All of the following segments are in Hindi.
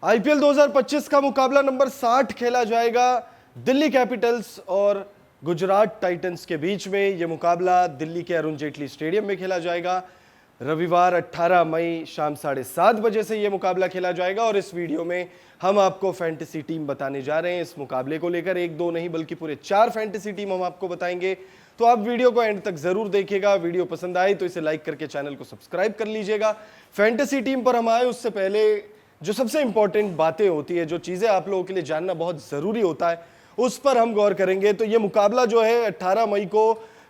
आईपीएल 2025 का मुकाबला नंबर 60 खेला जाएगा दिल्ली कैपिटल्स और गुजरात टाइटंस के बीच में। यह मुकाबला दिल्ली के अरुण जेटली स्टेडियम में खेला जाएगा। रविवार 18 मई शाम 7:30 बजे से यह मुकाबला खेला जाएगा और इस वीडियो में हम आपको फैंटेसी टीम बताने जा रहे हैं। इस मुकाबले को लेकर एक दो नहीं बल्कि पूरे 4 फैंटेसी टीम हम आपको बताएंगे, तो आप वीडियो को एंड तक जरूर देखिएगा। वीडियो पसंद आए तो इसे लाइक करके चैनल को सब्सक्राइब कर लीजिएगा। फैंटेसी टीम पर हम आए उससे पहले जो सबसे इंपॉर्टेंट बातें होती है, जो चीजें आप लोगों के लिए जानना बहुत जरूरी होता है, उस पर हम गौर करेंगे। तो ये मुकाबला जो है 18 मई को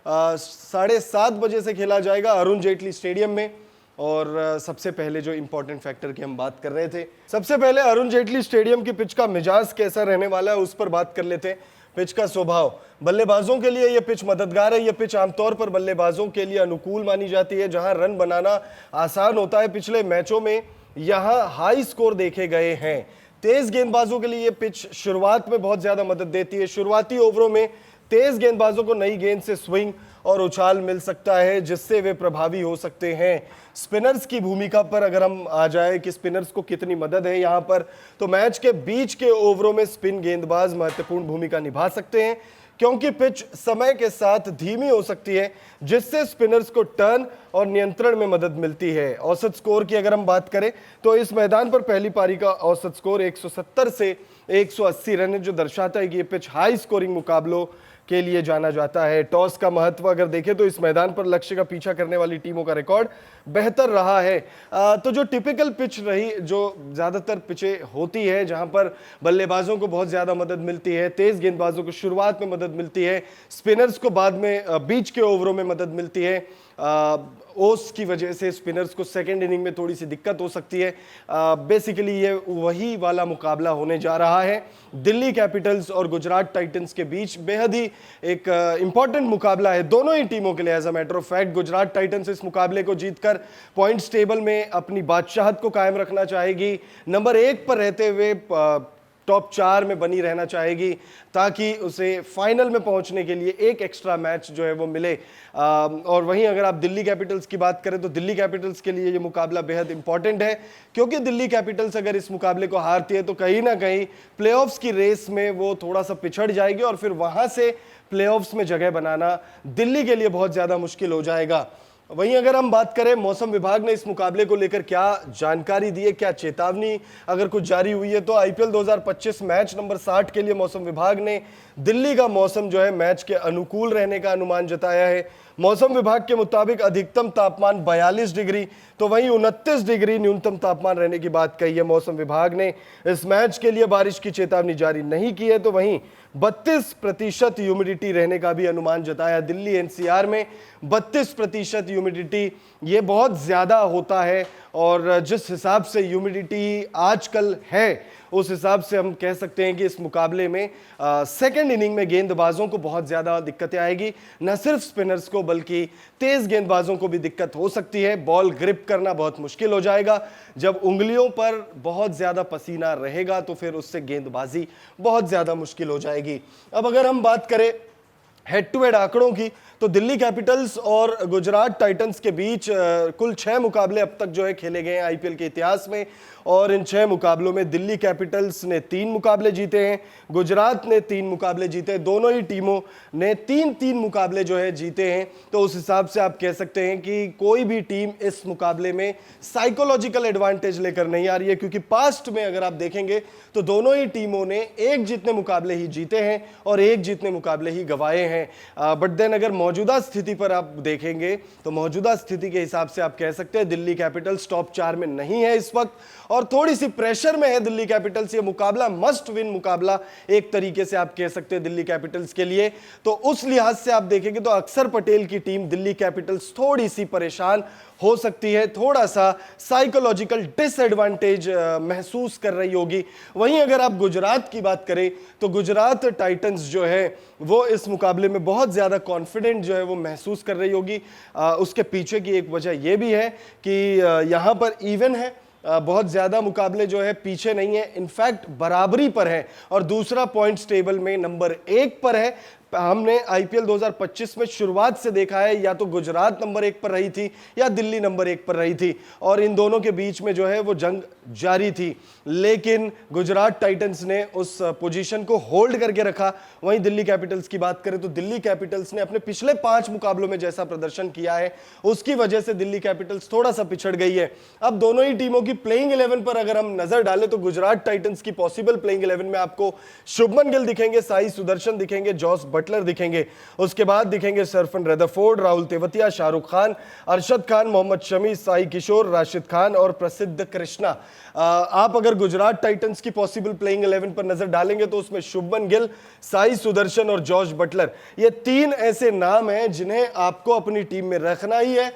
7:30 बजे से खेला जाएगा अरुण जेटली स्टेडियम में। और सबसे पहले जो इंपॉर्टेंट फैक्टर की हम बात कर रहे थे, सबसे पहले अरुण जेटली स्टेडियम की पिच का मिजाज कैसा रहने वाला है उस पर बात कर लेते हैं। पिच का स्वभाव, बल्लेबाजों के लिए यह पिच मददगार है। यह पिच आमतौर पर बल्लेबाजों के लिए अनुकूल मानी जाती है, जहां रन बनाना आसान होता है। पिछले मैचों में यहां हाई स्कोर देखे गए हैं। तेज गेंदबाजों के लिए यह पिच शुरुआत में बहुत ज्यादा मदद देती है। शुरुआती ओवरों में तेज गेंदबाजों को नई गेंद से स्विंग और उछाल मिल सकता है, जिससे वे प्रभावी हो सकते हैं। स्पिनर्स की भूमिका पर अगर हम आ जाए कि स्पिनर्स को कितनी मदद है यहां पर, तो मैच के बीच के ओवरों में स्पिन गेंदबाज महत्वपूर्ण भूमिका निभा सकते हैं, क्योंकि पिच समय के साथ धीमी हो सकती है, जिससे स्पिनर्स को टर्न और नियंत्रण में मदद मिलती है। औसत स्कोर की अगर हम बात करें तो इस मैदान पर पहली पारी का औसत स्कोर 170 से 180 रन है, जो दर्शाता है कि यह पिच हाई स्कोरिंग मुकाबलों के लिए जाना जाता है। टॉस का महत्व अगर देखें तो इस मैदान पर लक्ष्य का पीछा करने वाली टीमों का रिकॉर्ड बेहतर रहा है। तो जो टिपिकल पिच रही, जो ज्यादातर पिचें होती है जहां पर बल्लेबाजों को बहुत ज्यादा मदद मिलती है, तेज गेंदबाजों को शुरुआत में मदद मिलती है, स्पिनर्स को बाद में बीच के ओवरों में मदद मिलती है। ओस की वजह से स्पिनर्स को सेकेंड इनिंग में थोड़ी सी दिक्कत हो सकती है। बेसिकली ये वही वाला मुकाबला होने जा रहा है। दिल्ली कैपिटल्स और गुजरात टाइटंस के बीच बेहद ही एक इंपॉर्टेंट मुकाबला है दोनों ही टीमों के लिए। As a matter of fact, Gujarat Titans इस मुकाबले को जीतकर पॉइंट्स टेबल में अपनी बादशाहत को कायम रखना चाहेगी, नंबर 1 पर रहते हुए टॉप 4 में बनी रहना चाहेगी, ताकि उसे फाइनल में पहुंचने के लिए एक एक्स्ट्रा मैच जो है वो मिले। और वहीं अगर आप दिल्ली कैपिटल्स की बात करें तो दिल्ली कैपिटल्स के लिए ये मुकाबला बेहद इंपॉर्टेंट है, क्योंकि दिल्ली कैपिटल्स अगर इस मुकाबले को हारती है तो कहीं ना कहीं प्लेऑफ्स की रेस में वो थोड़ा सा पिछड़ जाएगी और फिर वहां से प्लेऑफ्स में जगह बनाना दिल्ली के लिए बहुत ज्यादा मुश्किल हो जाएगा। वहीं अगर हम बात करें, मौसम विभाग ने इस मुकाबले को लेकर क्या जानकारी दी है, क्या चेतावनी अगर कुछ जारी हुई है, तो आईपीएल 2025 मैच नंबर 60 के लिए मौसम विभाग ने दिल्ली का मौसम जो है मैच के अनुकूल रहने का अनुमान जताया है। मौसम विभाग के मुताबिक अधिकतम तापमान 42 डिग्री तो वहीं 29 डिग्री न्यूनतम तापमान रहने की बात कही है। मौसम विभाग ने इस मैच के लिए बारिश की चेतावनी जारी नहीं की है। तो वहीं 32% ह्यूमिडिटी रहने का भी अनुमान जताया। दिल्ली एनसीआर में 32% ह्यूमिडिटी ये बहुत ज्यादा होता है, और जिस हिसाब से ह्यूमिडिटी आजकल है उस हिसाब से हम कह सकते हैं कि इस मुकाबले में सेकंड इनिंग में गेंदबाजों को बहुत ज्यादा दिक्कतें आएगी। न सिर्फ स्पिनर्स को बल्कि तेज गेंदबाजों को भी दिक्कत हो सकती है। बॉल ग्रिप करना बहुत मुश्किल हो जाएगा। जब उंगलियों पर बहुत ज्यादा पसीना रहेगा तो फिर उससे गेंदबाजी बहुत ज्यादा मुश्किल हो जाएगी। अब अगर हम बात करें हेड टू हेड आंकड़ों की, तो दिल्ली कैपिटल्स और गुजरात टाइटंस के बीच कुल 6 मुकाबले अब तक जो है खेले गए हैं आईपीएल के इतिहास में, और इन 6 मुकाबलों में दिल्ली कैपिटल्स ने 3 मुकाबले जीते हैं, गुजरात ने 3 मुकाबले जीते। दोनों ही टीमों ने 3-3 मुकाबले जो है जीते हैं। तो उस हिसाब से आप कह सकते हैं कि कोई भी टीम इस मुकाबले में साइकोलॉजिकल एडवांटेज लेकर नहीं आ रही है, क्योंकि पास्ट में अगर आप देखेंगे तो दोनों ही टीमों ने एक जीतने मुकाबले ही जीते हैं और एक जीतने मुकाबले ही गंवाए हैं। बट देन अगर मौजूदा स्थिति पर आप देखेंगे तो मौजूदा स्थिति के हिसाब से आप कह सकते हैं दिल्ली कैपिटल्स टॉप 4 में नहीं है इस वक्त, और थोड़ी सी प्रेशर में है दिल्ली कैपिटल्स। ये मुकाबला मस्ट विन मुकाबला एक तरीके से आप कह सकते हैं दिल्ली कैपिटल्स के लिए। तो उस लिहाज से आप देखेंगे तो अक्षर पटेल की टीम दिल्ली कैपिटल्स थोड़ी सी परेशान हो सकती है, थोड़ा सा साइकोलॉजिकल डिसएडवांटेज महसूस कर रही होगी। वहीं अगर आप गुजरात की बात करें तो गुजरात टाइटंस जो है वो इस मुकाबले में बहुत ज्यादा कॉन्फिडेंट जो है वो महसूस कर रही होगी। उसके पीछे की एक वजह यह भी है कि यहां पर इवन है, बहुत ज्यादा मुकाबले जो है पीछे नहीं है, इनफैक्ट बराबरी पर है, और दूसरा पॉइंट्स टेबल में नंबर 1 पर है। हमने आईपीएल 2025 में शुरुआत से देखा है, या तो गुजरात नंबर 1 पर रही थी या दिल्ली नंबर 1 पर रही थी, और इन दोनों के बीच में जो है वो जंग जारी थी, लेकिन गुजरात टाइटंस ने उस पोजीशन को होल्ड करके रखा। वहीं दिल्ली कैपिटल्स की बात करें तो दिल्ली कैपिटल्स ने अपने पिछले 5 मुकाबलों में जैसा प्रदर्शन किया है उसकी वजह से दिल्ली कैपिटल्स थोड़ा सा पिछड़ गई है। अब दोनों ही टीमों की प्लेइंग 11 पर अगर हम नजर डालें तो गुजरात टाइटंस की पॉसिबल प्लेइंग 11 में आपको शुभमन गिल दिखेंगे, साई सुदर्शन दिखेंगे, जॉस बटलर दिखेंगे, उसके बाद दिखेंगे सरफन रदरफोर्ड, राहुल तेवतिया, शाहरुख खान, अरशद खान, मोहम्मद शमी, साई किशोर, राशिद खान और प्रसिद्ध कृष्णा। आप अगर गुजरात टाइटंस की पॉसिबल प्लेइंग 11 पर नजर डालेंगे तो उसमें शुभमन गिल, साई सुदर्शन और जॉर्ज बटलर, ये 3 ऐसे नाम हैं जिन्हें आपको अपनी टीम में रखना ही है।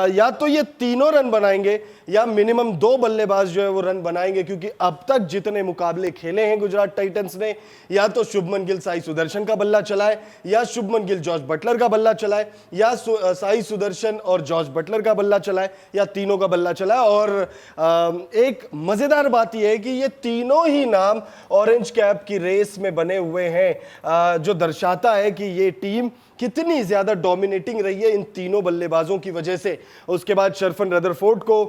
या तो ये तीनों रन बनाएंगे या मिनिमम 2 बल्लेबाज जो है वो रन बनाएंगे, क्योंकि अब तक जितने मुकाबले खेले हैं गुजरात टाइटंस ने, या तो शुभमन गिल साई सुदर्शन का बल्ला चलाए, या शुभमन गिल जॉर्ज बटलर का बल्ला चलाए, या साई सुदर्शन और जॉर्ज बटलर का बल्ला चलाए, या तीनों का बल्ला चलाए। और एक मजेदार बात यह है कि ये तीनों ही नाम ऑरेंज कैप की रेस में बने हुए हैं, जो दर्शाता है कि ये टीम कितनी ज्यादा डोमिनेटिंग रही है इन तीनों बल्लेबाजों की वजह से। उसके बाद सरफन रदरफोर्ड को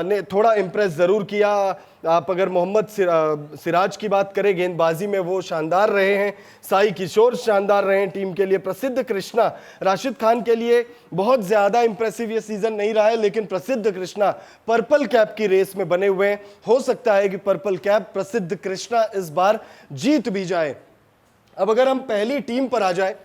ने थोड़ा इंप्रेस जरूर किया। आप अगर मोहम्मद सिराज की बात करें, गेंदबाजी में वो शानदार रहे हैं, साई किशोर शानदार रहे हैं टीम के लिए, प्रसिद्ध कृष्णा राशिद खान के लिए बहुत ज्यादा इंप्रेसिव ये सीजन नहीं रहा है, लेकिन प्रसिद्ध कृष्णा पर्पल कैप की रेस में बने हुए हैं। हो सकता है कि पर्पल कैप प्रसिद्ध कृष्णा इस बार जीत भी जाए। अब अगर हम पहली टीम पर आ जाए,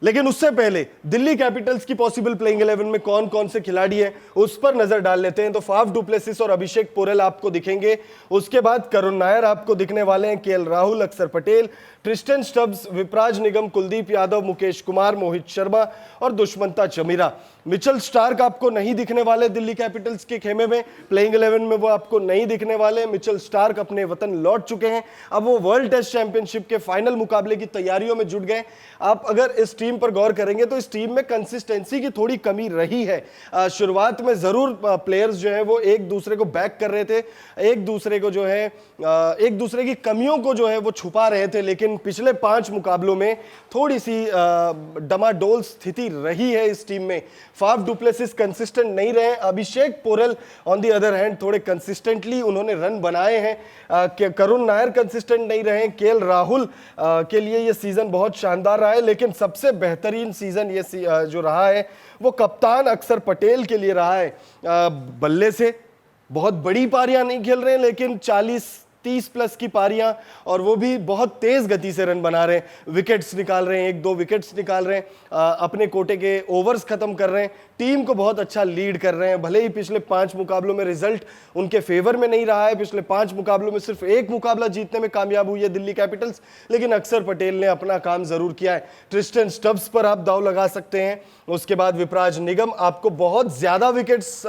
लेकिन उससे पहले दिल्ली कैपिटल्स की पॉसिबल प्लेइंग 11 में कौन कौन से खिलाड़ी हैं उस पर नजर डाल लेते हैं। तो फाफ डुप्लेसिस और अभिषेक पोरेल आपको दिखेंगे, उसके बाद करुण नायर आपको दिखने वाले हैं, केएल राहुल, अक्षर पटेल, ट्रिस्टन स्टब्स, विपराज निगम, कुलदीप यादव, मुकेश कुमार, मोहित शर्मा और दुष्मंता चमीरा। मिचेल स्टार्क आपको नहीं दिखने वाले दिल्ली कैपिटल्स के खेमे में, प्लेइंग 11 में वो आपको नहीं दिखने वाले। मिचेल स्टार्क अपने वतन लौट चुके हैं, अब वो वर्ल्ड टेस्ट चैंपियनशिप के फाइनल मुकाबले की तैयारियों में जुट गए। आप अगर इस टीम पर गौर करेंगे तो इस टीम में कंसिस्टेंसी की थोड़ी कमी रही है। शुरुआत में जरूर प्लेयर्स जो है वो एक दूसरे को बैक कर रहे थे, एक दूसरे को जो है एक दूसरे की कमियों को जो है वो छुपा रहे थे, लेकिन पिछले 5 मुकाबलों में थोड़ी सी डमाडोल स्थिति रही है इस टीम में। फाफ डुप्लेसिस कंसिस्टेंट नहीं रहे, Abhishek Porel on the other hand थोड़े कंसिस्टेंटली उन्होंने रन बनाए हैं। करुण नायर कंसिस्टेंट नहीं रहे, केएल राहुल के लिए ये सीजन बहुत शानदार रहा है, लेकिन सबसे बेहतरीन सीजन ये जो रहा है वो कप्तान अक्षर पटेल के लिए रहा है। बल्ले से बहुत बड़ी पारियां नहीं खेल रहे हैं, लेकिन 40-30 प्लस की पारियां, और वो भी बहुत तेज गति से रन बना रहे हैं, विकेट्स निकाल रहे हैं, 1-2 विकेट्स निकाल रहे हैं, अपने कोटे के ओवर्स खत्म कर रहे हैं, टीम को बहुत अच्छा लीड कर रहे हैं। भले ही पिछले 5 मुकाबलों में रिजल्ट उनके फेवर में नहीं रहा है, पिछले 5 मुकाबलों में सिर्फ 1 मुकाबला जीतने में कामयाब हुई है दिल्ली कैपिटल्स, लेकिन अक्षर पटेल ने अपना काम जरूर किया है। ट्रिस्टन स्टब्स पर आप दाव लगा सकते हैं। उसके बाद विपराज निगम आपको बहुत ज्यादा विकेट्स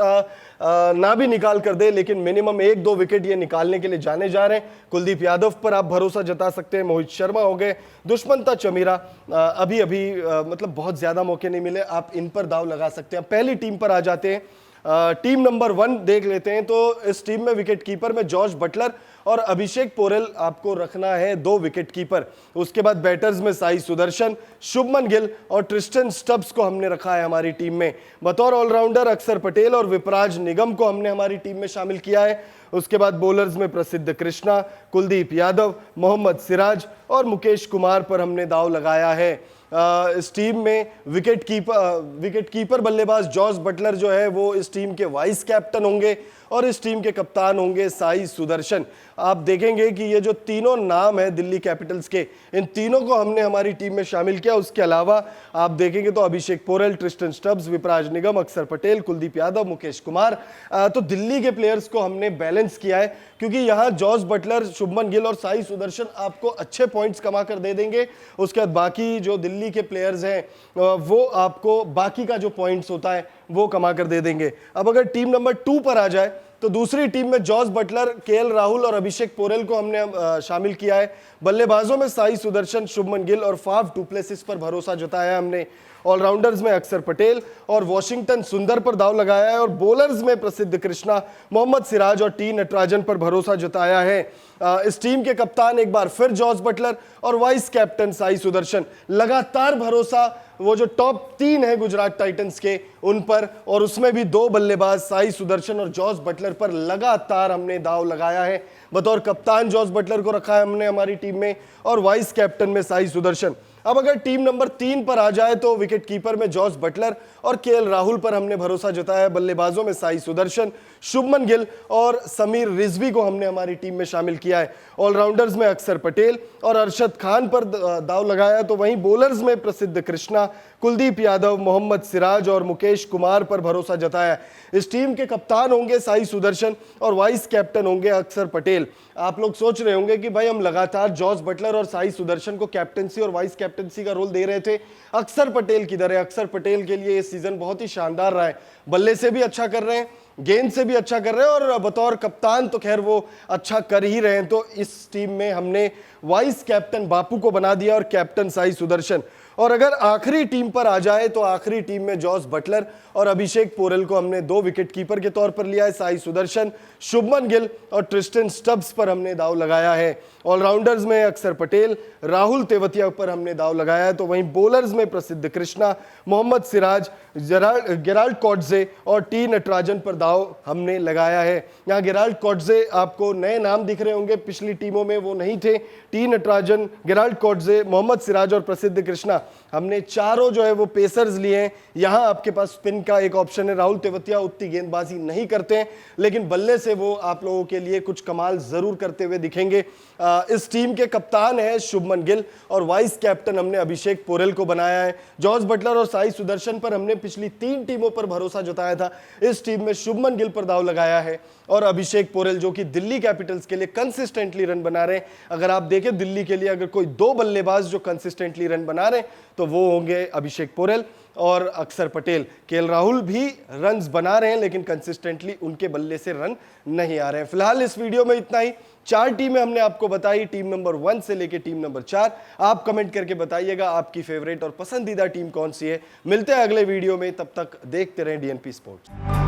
ना भी निकाल कर दे, लेकिन मिनिमम 1-2 विकेट ये निकालने के लिए जाने जा रहे हैं। कुलदीप यादव पर आप भरोसा जता सकते हैं, मोहित शर्मा हो गए, दुष्मंता चमीरा अभी मतलब बहुत ज्यादा मौके नहीं मिले, आप इन पर दाव लगा सकते हैं। पहली टीम पर आ जाते हैं, टीम नंबर 1 देख लेते हैं। तो इस टीम में विकेट कीपर में जॉर्ज बटलर और अभिषेक पोरेल आपको रखना है 2 विकेट कीपर। उसके बाद बैटर्स में साई सुदर्शन, शुभमन गिल और ट्रिस्टन स्टब्स को हमने रखा है हमारी टीम में। बतौर ऑलराउंडर अक्षर पटेल और विपराज निगम को हमने हमारी टीम में शामिल किया है। उसके बाद बॉलर्स में प्रसिद्ध कृष्णा, कुलदीप यादव, मोहम्मद सिराज और मुकेश कुमार पर हमने दाव लगाया है। इस टीम में विकेट कीपर बल्लेबाज जॉर्ज बटलर जो है वो इस टीम के वाइस कैप्टन होंगे, और इस टीम के कप्तान होंगे साई सुदर्शन। आप देखेंगे कि ये जो तीनों नाम है दिल्ली कैपिटल्स के, इन तीनों को हमने हमारी टीम में शामिल किया। उसके अलावा आप देखेंगे तो अभिषेक पोरेल, ट्रिस्टन स्टब्स, विपराज निगम, अक्षर पटेल, कुलदीप यादव, मुकेश कुमार, तो दिल्ली के प्लेयर्स को हमने बैलेंस किया है, क्योंकि यहाँ जॉर्ज बटलर, शुभमन गिल और साई सुदर्शन आपको अच्छे पॉइंट्स कमा कर दे देंगे। उसके बाद बाकी जो दिल्ली के प्लेयर्स हैं वो आपको बाकी का जो पॉइंट्स होता है वो कमा कर दे देंगे। अब अगर टीम नंबर 2 पर आ जाए तो दूसरी टीम में जॉस बटलर, केएल राहुल और अभिषेक पोरेल को हमने शामिल किया है। बल्लेबाजों में साई सुदर्शन, शुभमन गिल और फाफ डुप्लेसिस पर भरोसा जताया है हमने। ऑलराउंडर्स में अक्षर पटेल और वॉशिंगटन सुंदर पर दाव लगाया है और बॉलर्स में प्रसिद्ध कृष्णा, मोहम्मद सिराज और टी नटराजन पर भरोसा जताया है। इस टीम के कप्तान एक बार फिर जॉस बटलर और वाइस कैप्टन साई सुदर्शन। लगातार भरोसा वो जो टॉप 3 है गुजरात टाइटंस के उन पर, और उसमें भी 2 बल्लेबाज साई सुदर्शन और जॉस बटलर पर लगातार हमने दाव लगाया है। बतौर कप्तान जॉस बटलर को रखा है हमने हमारी टीम में और वाइस कैप्टन में साई सुदर्शन। अब अगर टीम नंबर 3 पर आ जाए तो विकेट कीपर में जॉस बटलर और केएल राहुल पर हमने भरोसा जताया है। बल्लेबाजों में साई सुदर्शन, शुभमन गिल और समीर रिजवी को हमने हमारी टीम में शामिल किया है। ऑलराउंडर्स में अक्षर पटेल और अरशद खान पर दाव लगाया, तो वहीं बॉलर्स में प्रसिद्ध कृष्णा, कुलदीप यादव, मोहम्मद सिराज और मुकेश कुमार पर भरोसा जताया। इस टीम के कप्तान होंगे साई सुदर्शन और वाइस कैप्टन होंगे अक्षर पटेल। आप लोग सोच रहे होंगे कि भाई हम लगातार जॉस बटलर और साई सुदर्शन को कैप्टनसी और वाइस कैप्टनसी का रोल दे रहे थे, अक्षर पटेल किधर है? अक्षर पटेल के लिए ये सीजन बहुत ही शानदार रहा है। बल्ले से भी अच्छा कर रहे हैं, गेंद से भी अच्छा कर रहे हैं और बतौर कप्तान तो खैर वो अच्छा कर ही रहे हैं। तो इस टीम में हमने वाइस कैप्टन बापू को बना दिया और कैप्टन साई सुदर्शन। और अगर आखिरी टीम पर आ जाए तो आखिरी टीम में जॉस बटलर और अभिषेक पोरेल को हमने 2 विकेट कीपर के तौर पर लिया है। साई सुदर्शन, शुभमन गिल और ट्रिस्टन स्टब्स पर हमने दाव लगाया है। ऑलराउंडर्स में अक्षर पटेल, राहुल तेवतिया पर हमने दाव लगाया है, तो वहीं बॉलर्स में प्रसिद्ध कृष्णा, मोहम्मद सिराज, गेराल्ड कॉट्जे और टी नटराजन पर दाव हमने लगाया है। यहाँ गेराल्ड कॉट्जे आपको नए नाम दिख रहे होंगे, पिछली टीमों में वो नहीं थे। टी नटराजन, गेराल्ड कॉट्जे, मोहम्मद सिराज और प्रसिद्ध कृष्णा, हमने चारों जो है वो पेसर्स लिए हैं। यहाँ आपके पास स्पिन का एक ऑप्शन है। राहुल तेवतिया उतनी गेंदबाजी नहीं करते हैं, लेकिन बल्ले से वो आप लोगों के लिए कुछ कमाल जरूर करते हुए दिखेंगे। इस टीम के कप्तान है शुभमन गिल और वाइस कैप्टन हमने अभिषेक पोरेल को बनाया है। जॉस बटलर और साई सुदर्शन पर हमने पिछली 3 टीमों पर भरोसा जताया था। इस टीम में शुभमन गिल पर दाव लगाया है और अभिषेक पोरेल जो कि दिल्ली कैपिटल्स के लिए कंसिस्टेंटली रन बना रहे हैं। अगर आप देखें दिल्ली के लिए अगर कोई 2 बल्लेबाज जो कंसिस्टेंटली रन बना रहे हैं तो वो होंगे अभिषेक पोरेल और अक्षर पटेल। केएल राहुल भी रन्स बना रहे हैं लेकिन कंसिस्टेंटली उनके बल्ले से रन नहीं आ रहे हैं। फिलहाल इस वीडियो में इतना ही। 4 टीमें हमने आपको बताई, टीम नंबर 1 से लेके टीम नंबर 4। आप कमेंट करके बताइएगा आपकी फेवरेट और पसंदीदा टीम कौन सी है। मिलते हैं अगले वीडियो में, तब तक देखते रहें डीएनपी स्पोर्ट्स।